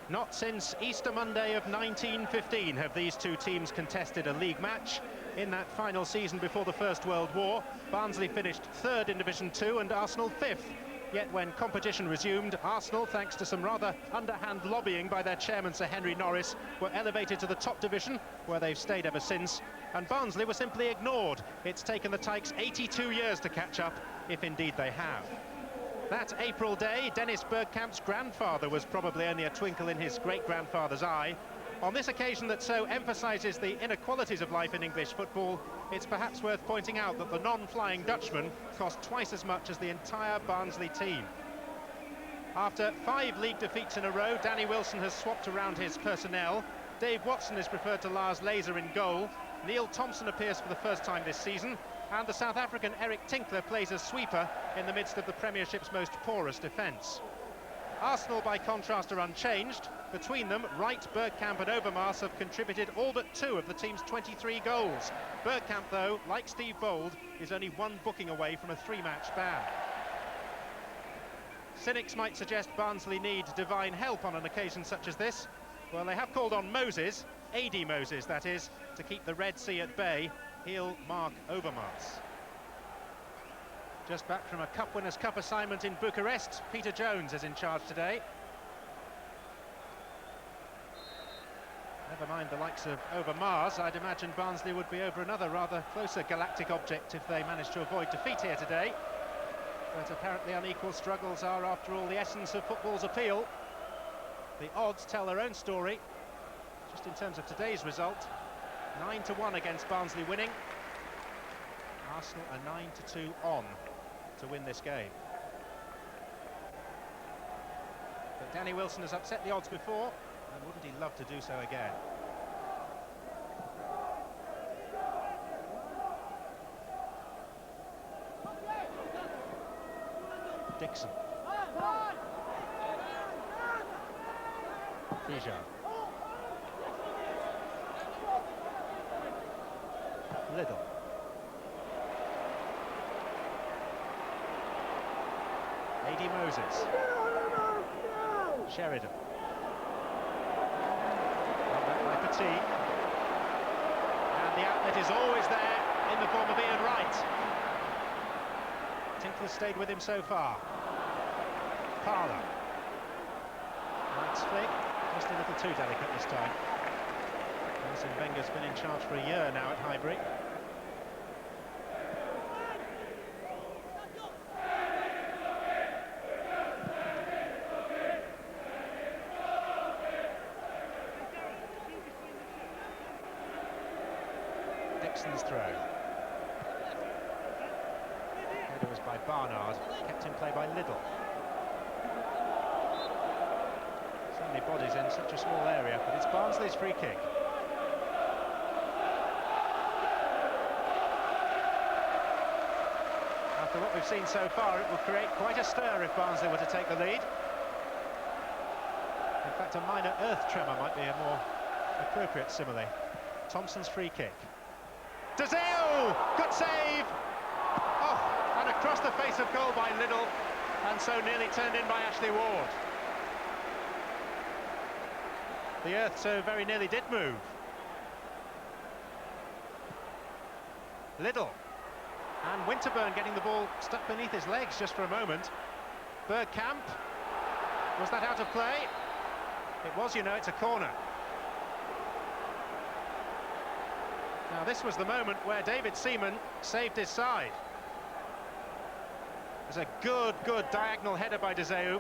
Not since Easter Monday of 1915 have these two teams contested a league match. In that final season before the First World War, Barnsley finished third in Division 2 and Arsenal fifth. Yet when competition resumed, Arsenal, thanks to some rather underhand lobbying by their chairman Sir Henry Norris, were elevated to the top division, where they've stayed ever since. And Barnsley were simply ignored. It's taken the Tykes 82 years to catch up, if indeed they have. That April day, Dennis Bergkamp's grandfather was probably only a twinkle in his great-grandfather's eye. On this occasion that so emphasises the inequalities of life in English football, it's perhaps worth pointing out that the non-flying Dutchman cost twice as much as the entire Barnsley team. After 5 league defeats in a row, Danny Wilson has swapped around his personnel. Dave Watson is preferred to Lars Laser in goal. Neil Thompson appears for the first time this season. And the South African Eric Tinkler plays as sweeper in the midst of the Premiership's most porous defence. Arsenal, by contrast, are unchanged. Between them, Wright, Bergkamp and Overmars have contributed all but 2 of the team's 23 goals. Bergkamp, though, like Steve Bold, is only 1 booking away from a 3-match ban. Cynics might suggest Barnsley need divine help on an occasion such as this. Well, they have called on Moses, A.D. Moses that is, to keep the Red Sea at bay. He'll mark Overmars. Just back from a Cup Winners' Cup assignment in Bucharest, Peter Jones is in charge today. Never mind the likes of Overmars, I'd imagine Barnsley would be over another rather closer galactic object if they managed to avoid defeat here today. But apparently unequal struggles are, after all, the essence of football's appeal. The odds tell their own story. Just in terms of today's result, 9-1 against Barnsley winning. Arsenal are 9-2 on to win this game. But Danny Wilson has upset the odds before, and wouldn't he love to do so again? Dixon. Fijan. Little. A.D. Moses. Sheridan. Run back by Petit. And the outlet is always there in the form of Ian Wright. Tinkler stayed with him so far. Parler. Wright's flick. Just a little too delicate this time. Arsene Wenger's been in charge for a year now at Highbury. Dixon's throw. Header was by Barnard, kept in play by Liddell. So many bodies in such a small area, but it's Barnsley's free kick. After what we've seen so far, it will create quite a stir if Barnsley were to take the lead. In fact, a minor earth tremor might be a more appropriate simile. Thompson's free kick. Dezeu! Good save! Oh, and across the face of goal by Liddell, and so nearly turned in by Ashley Ward. The earth so very nearly did move. Liddell. And Winterburn getting the ball stuck beneath his legs just for a moment. Bergkamp. Was that out of play? It was, you know, it's a corner. Now this was the moment where David Seaman saved his side. There's a good diagonal header by Dezeu.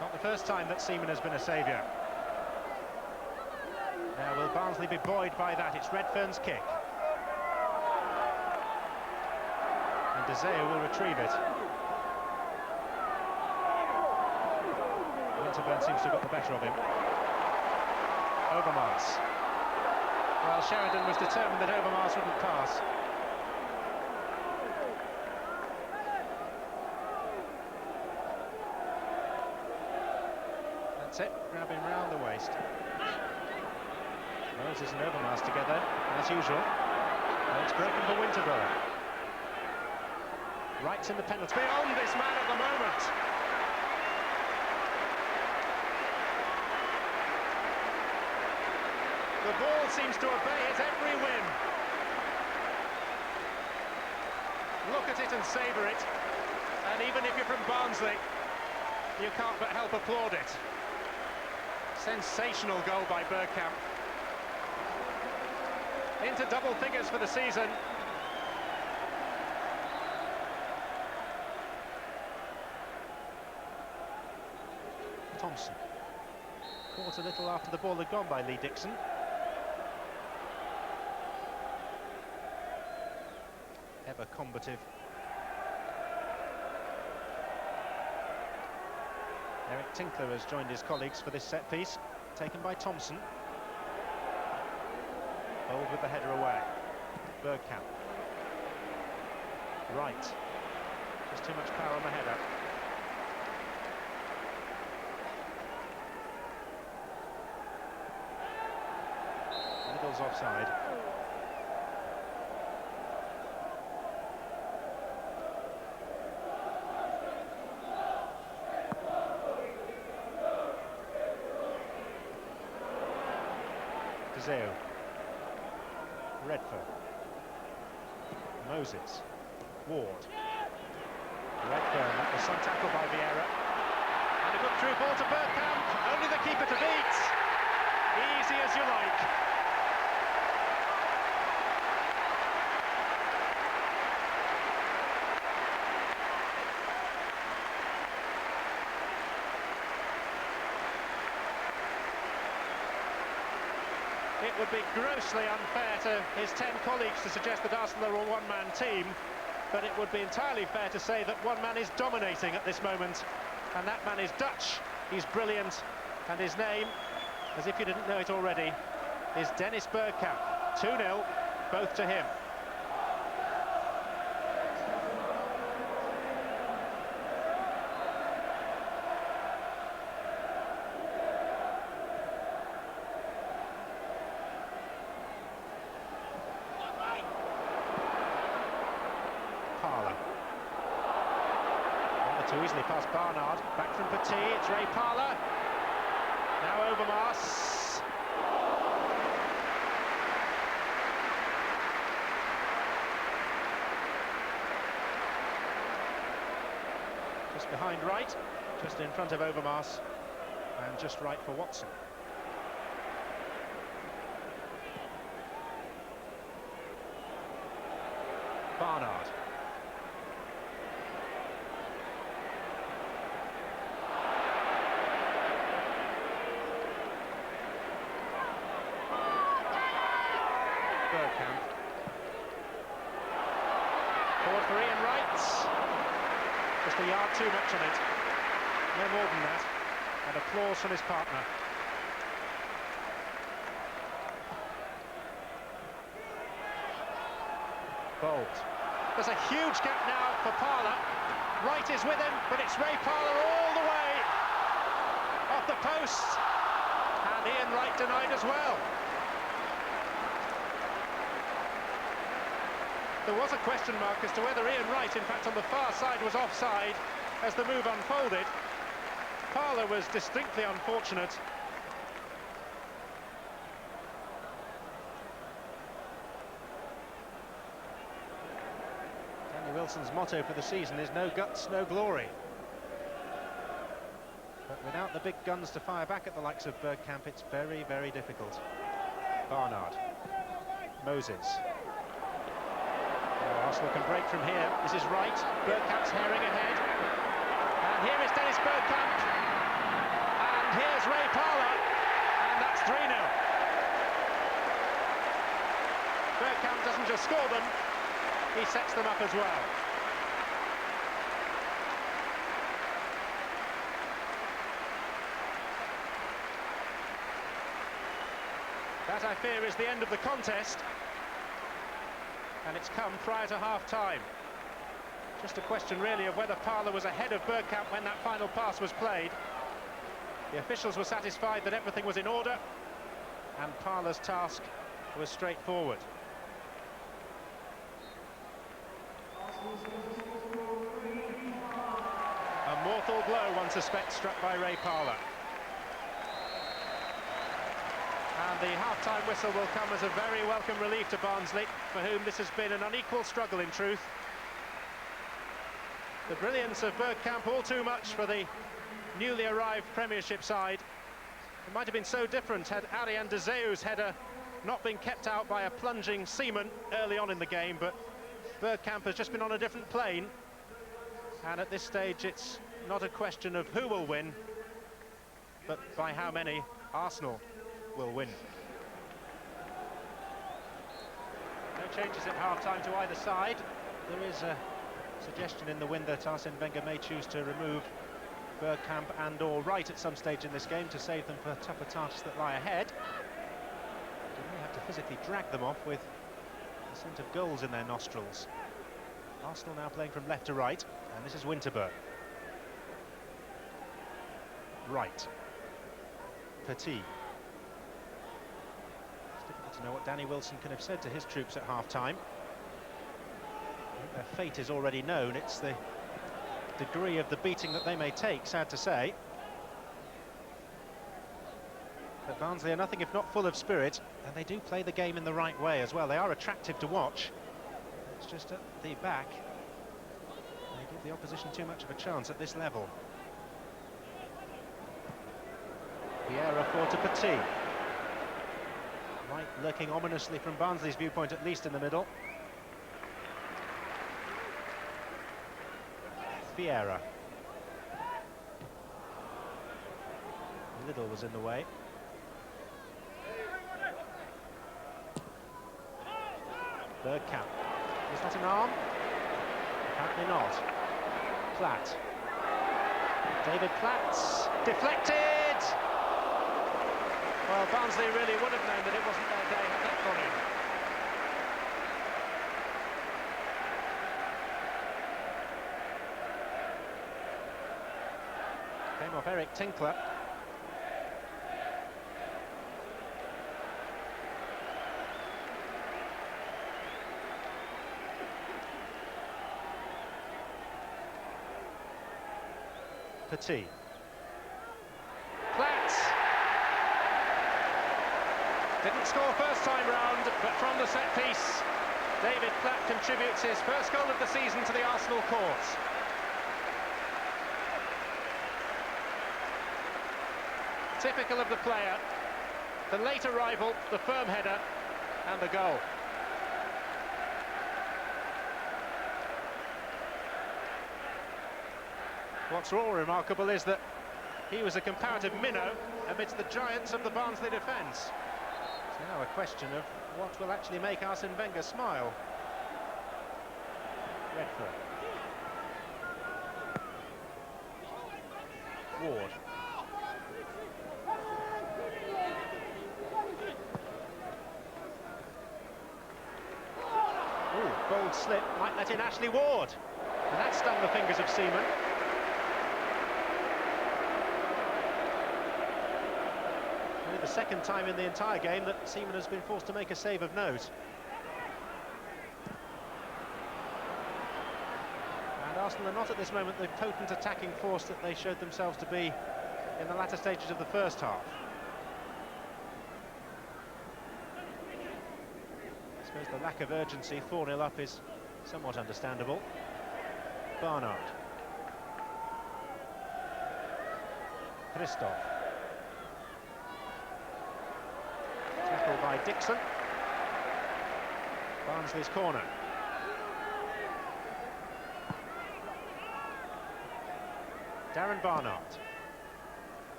Not the first time that Seaman has been a saviour. Now will Barnsley be buoyed by that? It's Redfern's kick. And Dezeu will retrieve it. Winterburn seems to have got the better of him. Overmars. Well, Sheridan was determined that Overmars wouldn't pass. That's it, grab him round the waist. Moses and Overmars together, as usual. And it's broken for Winterburn. Wright's in the penalty. Beyond this man at the moment. The ball seems to obey his every whim. Look at it and savour it. And even if you're from Barnsley, you can't but help applaud it. Sensational goal by Bergkamp. Into double figures for the season. Thompson. Caught a little after the ball had gone by Lee Dixon. Ever combative. Eric Tinkler has joined his colleagues for this set piece, taken by Thompson. Bold with the header away. Bergkamp. Wright. Just too much power on the header. Middle's offside. Zeo. Redford. Moses. Ward. Redfern, that was some tackle by Vieira. And a good through ball to Bergkamp. Only the keeper to beat. Easy as you like. It would be grossly unfair to his 10 colleagues to suggest that Arsenal are a one-man team, but it would be entirely fair to say that one man is dominating at this moment, and that man is Dutch. He's brilliant, and his name, as if you didn't know it already, is Dennis Bergkamp. 2-0, both to him. Too easily past Barnard, back from Petit, it's Ray Parlour, now Overmars. Just behind Wright, just in front of Overmars, and just right for Watson. Barnard. Bergkamp. Forward for Ian Wright. Just a yard too much on it. No more than that. And applause from his partner. Bold. There's a huge gap now for Parlour. Wright is with him, but it's Ray Parlour all the way. Off the post. And Ian Wright denied as well. There was a question mark as to whether Ian Wright, in fact on the far side, was offside as the move unfolded. Parlour was distinctly unfortunate. Danny Wilson's motto for the season is no guts, no glory. But without the big guns to fire back at the likes of Bergkamp, it's very, very difficult. Barnard. Moses. Arsenal can break from here. This is Wright. Bergkamp's herring ahead. And here is Dennis Bergkamp. And here's Ray Parlour. And that's 3-0. Bergkamp doesn't just score them, he sets them up as well. That, I fear, is the end of the contest. And it's come prior to half-time. Just a question, really, of whether Parlour was ahead of Bergkamp when that final pass was played. The officials were satisfied that everything was in order, and Parlour's task was straightforward. lethal blow, one suspects, struck by Ray Parlour. And the half-time whistle will come as a very welcome relief to Barnsley, for whom this has been an unequal struggle in truth. The brilliance of Bergkamp all too much for the newly arrived Premiership side. It might have been so different had Ariane Deseu's header not been kept out by a plunging Seaman early on in the game, but Bergkamp has just been on a different plane, and at this stage it's not a question of who will win, but by how many Arsenal will win. No changes at half-time to either side. There is a suggestion in the wind that Arsene Wenger may choose to remove Bergkamp and or Wright at some stage in this game to save them for tougher tasks that lie ahead. They may have to physically drag them off with the scent of goals in their nostrils. Arsenal now playing from left to right, and this is Winterberg. Wright. Petit. It's difficult to know what Danny Wilson can have said to his troops at half-time. I think their fate is already known. It's the degree of the beating that they may take, sad to say. But Barnsley are nothing if not full of spirit, and they do play the game in the right way as well. They are attractive to watch. It's just at the back they give the opposition too much of a chance at this level. Vieira for to Petit. Right, lurking ominously from Barnsley's viewpoint, at least in the middle. Vieira. Little was in the way. Bergkamp. Is that an arm? Apparently not. Platt. David Platt. Deflected! Well, Barnsley really would have known that it wasn't their day had that gone in. Came off Eric Tinkler. Petit. Platt! Didn't score first time round, but from the set piece, David Platt contributes his first goal of the season to the Arsenal cause. Typical of the player, the late arrival, the firm header, and the goal. What's more remarkable is that he was a comparative minnow amidst the giants of the Barnsley defence. It's now a question of what will actually make Arsene Wenger smile. Redford. Ward. Ooh, bold slip, might let in Ashley Ward. And that stung the fingers of Seaman. Only the second time in the entire game that Seaman has been forced to make a save of note. And Arsenal are not at this moment the potent attacking force that they showed themselves to be in the latter stages of the first half. I suppose the lack of urgency, 4-0 up, is somewhat understandable. Barnard. Christoph. Tackled by Dixon. Barnsley's corner. Darren Barnard.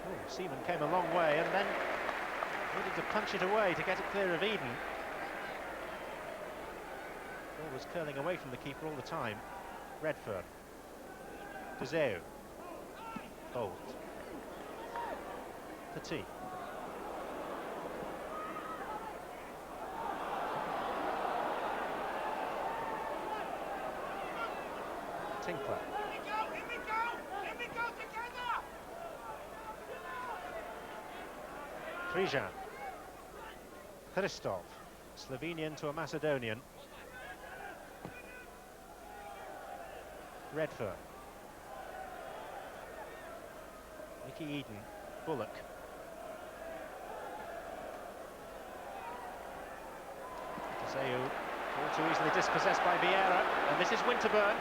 Oh, Seaman came a long way and then needed to punch it away to get it clear of Eden. Ball was curling away from the keeper all the time. Redfern. Deseu. Bolt. Petit. Tinkler. Here we go together! Trijan. Christoph. Slovenian to a Macedonian. Redfern. Mickey Eden. Bullock. Zeu, all too easily dispossessed by Vieira, and this is Winterburn.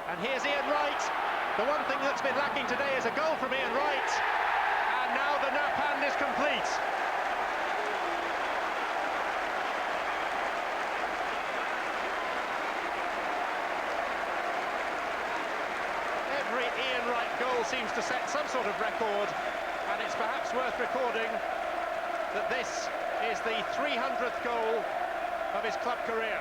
And here's Ian Wright. The one thing that's been lacking today is a goal from Ian Wright. And now the nap hand is complete. Every Ian Wright goal seems to set some sort of record, and it's perhaps worth recording that this is the 300th goal of his club career.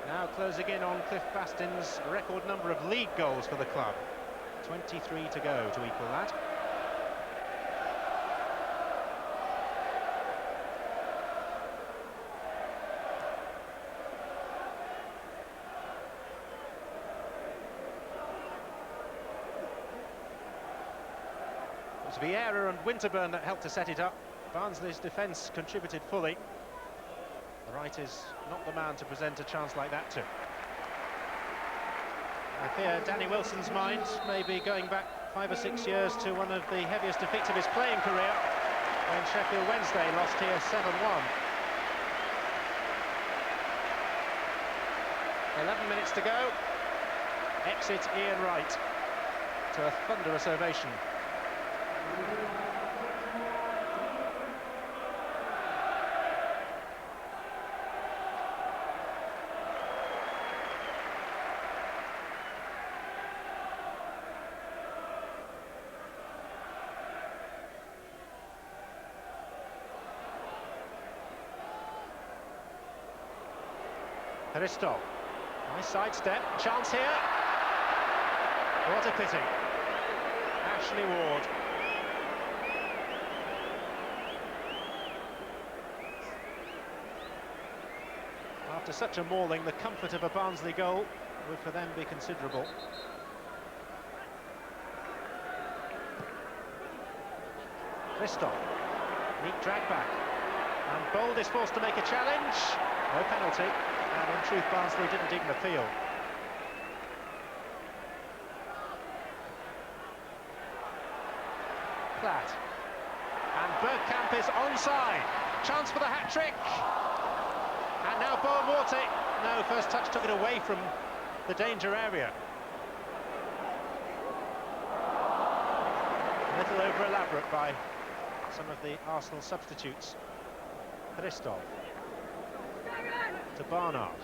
Now closing in on Cliff Bastin's record number of league goals for the club. 23 to go to equal that. It was Vieira and Winterburn that helped to set it up. Barnsley's defence contributed fully. Wright is not the man to present a chance like that to. I fear Danny Wilson's mind may be going back 5 or 6 years to one of the heaviest defeats of his playing career when Sheffield Wednesday lost here 7-1. 11 minutes to go. Exit Ian Wright to a thunderous ovation. Christoph, nice sidestep, chance here. What a pity. Ashley Ward. After such a mauling, the comfort of a Barnsley goal would for them be considerable. Christoph, neat drag back. And Bold is forced to make a challenge. No penalty. And in truth, Barnsley didn't even appeal. Platt. And Bergkamp is onside. Chance for the hat-trick. And now Boamorte. No, first touch took it away from the danger area. A little over-elaborate by some of the Arsenal substitutes. Christoph. To Barnard.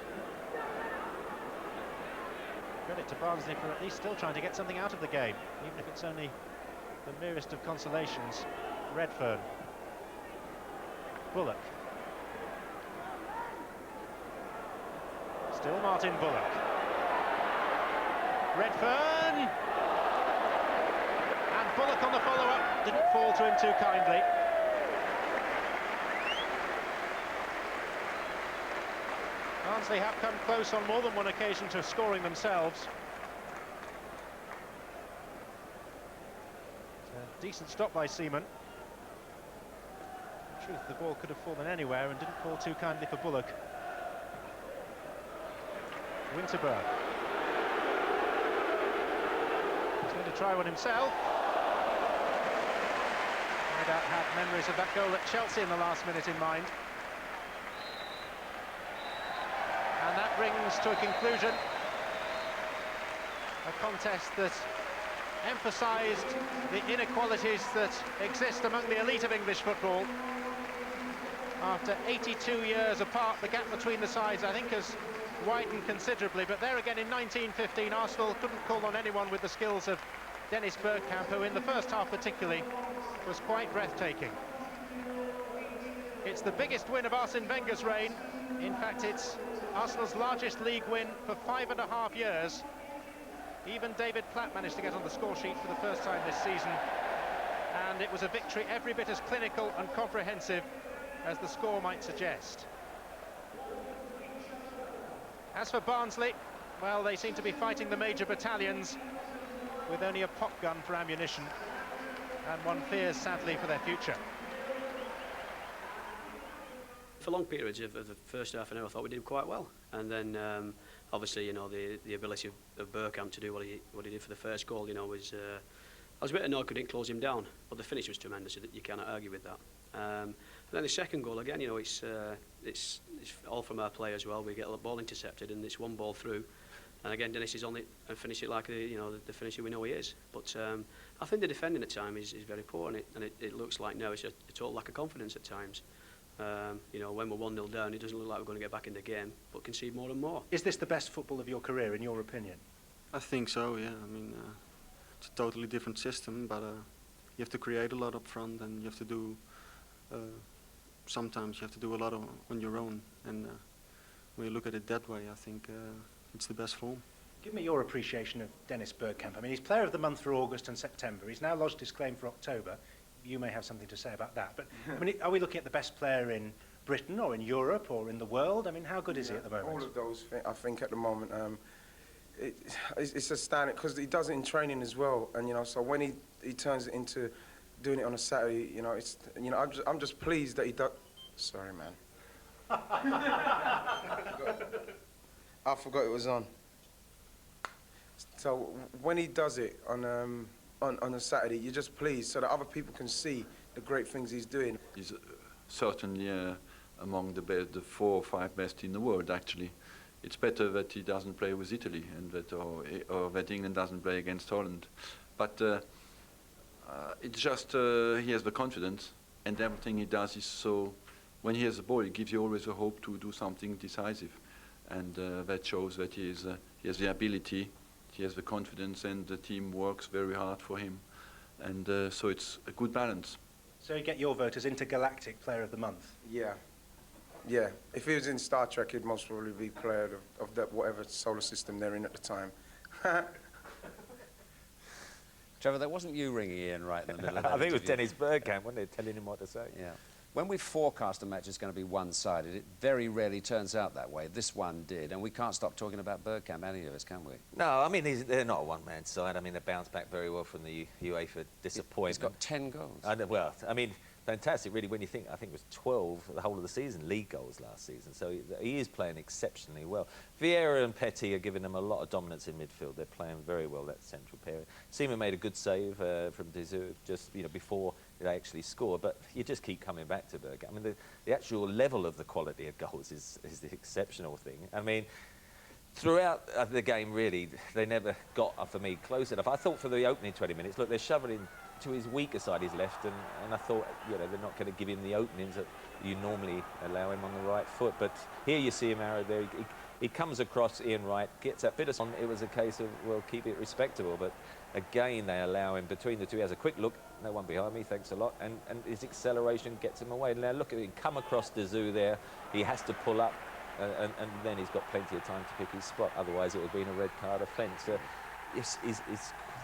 Credit to Barnsley for at least still trying to get something out of the game, even if it's only the merest of consolations. Redfern. Bullock. Still Martin Bullock. Redfern! And Bullock on the follow-up, didn't fall to him too kindly. Barnsley have come close on more than one occasion to scoring themselves. It's a decent stop by Seaman. In truth, the ball could have fallen anywhere and didn't fall too kindly for Bullock. Winterburn. He's going to try one himself. No doubt had memories of that goal at Chelsea in the last minute in mind. And that brings to a conclusion a contest that emphasised the inequalities that exist among the elite of English football. After 82 years apart, the gap between the sides, I think, has widened considerably. But there again, in 1915, Arsenal couldn't call on anyone with the skills of Dennis Bergkamp, who in the first half particularly was quite breathtaking. It's It's the biggest win of Arsene Wenger's reign. In fact, it's Arsenal's largest league win for 5.5 years. Even David Platt managed to get on the score sheet for the first time this season. And it was a victory every bit as clinical and comprehensive as the score might suggest. As for Barnsley, well, they seem to be fighting the major battalions with only a pop gun for ammunition, and one fears, sadly, for their future. For long periods of the first half an hour, I thought we did quite well, and then obviously, you know, the ability of Bergkamp to do what he did for the first goal, you know, was I was a bit annoyed we didn't close him down, but the finish was tremendous. You cannot argue with that. And then the second goal again, you know, it's all from our play as well. We get the ball intercepted, and it's one ball through, and again Dennis is on it and finish it like the finisher we know he is. But I think the defending at times is very poor, and it looks like now it's a total lack of confidence at times. You know, when we're 1-0 down, it doesn't look like we're going to get back in the game, but concede more and more. Is this the best football of your career, in your opinion? I think so, yeah. I mean, it's a totally different system, but you have to create a lot up front, and you have to do, sometimes you have to do a lot on your own. And when you look at it that way, I think it's the best form. Give me your appreciation of Dennis Bergkamp. I mean, he's Player of the Month for August and September. He's now lodged his claim for October. You may have something to say about that. But I mean, are we looking at the best player in Britain or in Europe or in the world? I mean, how good is he at the moment? All of those, I think, at the moment. It's astounding because he does it in training as well, and you know, so when he turns it into doing it on a Saturday, you know, it's, you know, I'm just pleased that he does. Sorry, man. I forgot it was on. So when he does it on a Saturday, you're just pleased so that other people can see the great things he's doing. He's certainly among the 4 or 5 best in the world, actually. It's better that he doesn't play with Italy and or that England doesn't play against Holland. But it's just he has the confidence, and everything he does is so. When he has the ball, it gives you always a hope to do something decisive, and that shows that he has the ability, he has the confidence, and the team works very hard for him, and so it's a good balance. So you get your vote as Intergalactic Player of the Month? Yeah. Yeah, if he was in Star Trek, he'd most probably be player of that whatever solar system they're in at the time. Trevor, that wasn't you ringing Ian right in the middle of that I think it was interview. Dennis Bergkamp, wasn't it, telling him what to say? Yeah. When we forecast a match is going to be one-sided, it very rarely turns out that way. This one did, and we can't stop talking about Bergkamp, any of us, can we? No, I mean, they're not a one-man side. I mean, they bounced back very well from the UEFA disappointment. He's got 10 goals. Well, I mean, fantastic, really, when you think, I think it was 12 the whole of the season, league goals last season, so he is playing exceptionally well. Vieira and Petty are giving them a lot of dominance in midfield. They're playing very well, that central pair. Seaman made a good save from Dessau just, you know, before they actually scored, but you just keep coming back to Bergkamp. I mean, the actual level of the quality of goals is the exceptional thing. I mean, throughout the game, really, they never got, for me, close enough. I thought for the opening 20 minutes, look, they're shoving in to his weaker side, his left, and I thought, you know, they're not going to give him the openings that you normally allow him on the right foot. But here you see him arrowed there. He comes across Ian Wright, gets that bit of on. It was a case of, well, keep it respectable. But again, they allow him between the two. He has a quick look. No one behind me, thanks a lot. And his acceleration gets him away. Now look at him come across Dessau there. He has to pull up, and then he's got plenty of time to pick his spot. Otherwise, it would have been a red card offence. It's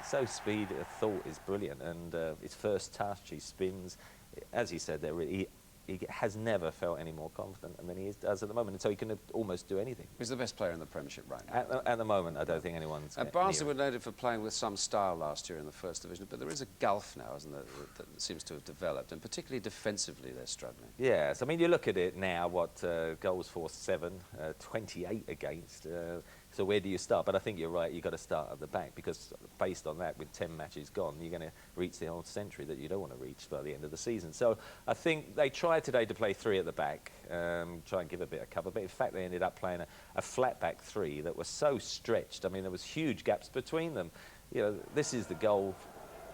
so speed of thought is brilliant, and his first touch, he spins. As he said there, he has never felt any more confident than he does at the moment, and so he can almost do anything. He's the best player in the Premiership right now. At the moment, I don't think anyone's... Barnsley were noted for playing with some style last year in the First Division, but there is a gulf now, isn't there, that seems to have developed, and particularly defensively they're struggling. Yes, I mean, you look at it now, goals for 7, 28 against... So where do you start? But I think you're right, you've got to start at the back, because based on that, with 10 matches gone, you're going to reach the old century that you don't want to reach by the end of the season. So I think they tried today to play 3 at the back, try and give a bit of cover, but in fact they ended up playing a flat back 3 that was so stretched. I mean, there was huge gaps between them. You know, this is the goal,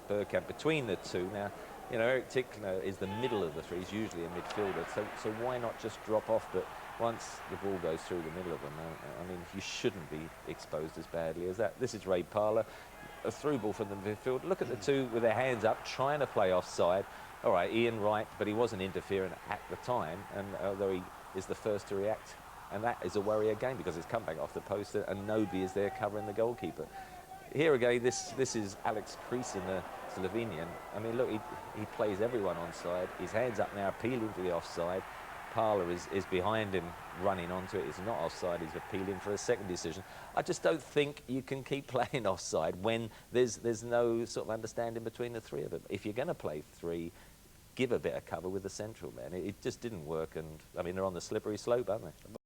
Bergkamp, between the two. Now, you know, Eric Tickler is the middle of the 3, he's usually a midfielder, so why not just drop off? But once the ball goes through the middle of them, I mean, you shouldn't be exposed as badly as that. This is Ray Parlour, a through ball from the midfield. Look at the two with their hands up, trying to play offside. all right, Ian Wright, but he wasn't interfering at the time, and although he is the first to react, and that is a worry again because it's come back off the post and nobody is there covering the goalkeeper. Here again, this is Alex Creason, the Slovenian. I mean, look, he plays everyone onside. His hands up now, appealing for the offside. Parler is behind him, running onto it. He's not offside. He's appealing for a second decision. I just don't think you can keep playing offside when there's no sort of understanding between the three of them. If you're going to play three, give a bit of cover with the central man. It just didn't work, and I mean, they're on the slippery slope, aren't they?